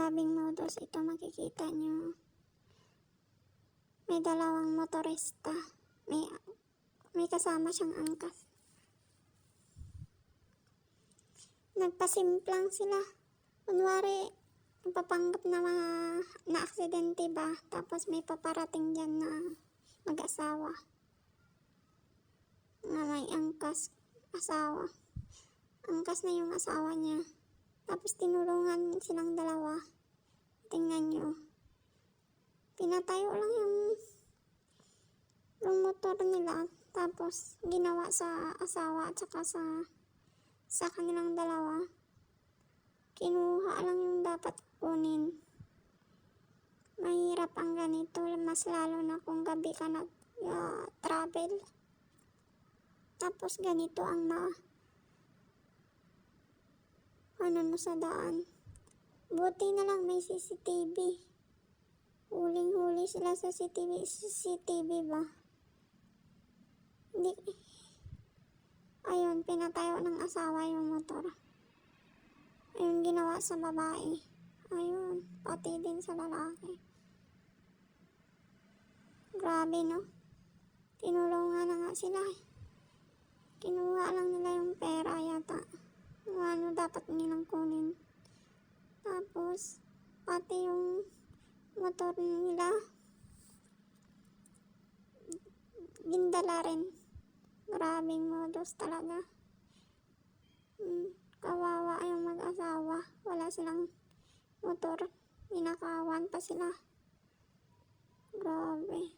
Grabing modus ito, makikita nyo. May dalawang motorista. May kasama siyang angkas. Nagpasimplang sila. Kunwari, papanggap na aksidente ba? Tapos may paparating dyan na mag-asawa. Na may angkas, asawa. Angkas na yung asawa niya. Tapos tinulungan silang dalawa. Tingnan nyo. Pinatayo lang yung motor nila. Tapos ginawa sa asawa at saka sa kanilang dalawa. Kinuha lang yung dapat kunin. Mahirap ang ganito. Mas lalo na kung gabi ka nag-travel. Tapos ganito ang ano sa daan. Buti na lang may CCTV. Huling-huli sila sa CCTV ba? Hindi. Ayun, pinatayo ng asawa yung motor. Ayun, ginawa sa babae. Ayun, pati din sa lalaki. Grabe, no? Tinulungan na nga sila. Kinuha lang nila yung pera yata. Kung ano dapat nilang kunin. Tapos, pati yung motor nila, gindala rin. Grabing modus talaga. Kawawa yung mag-asawa. Wala silang motor. Ninakawan pa sila. Grabe.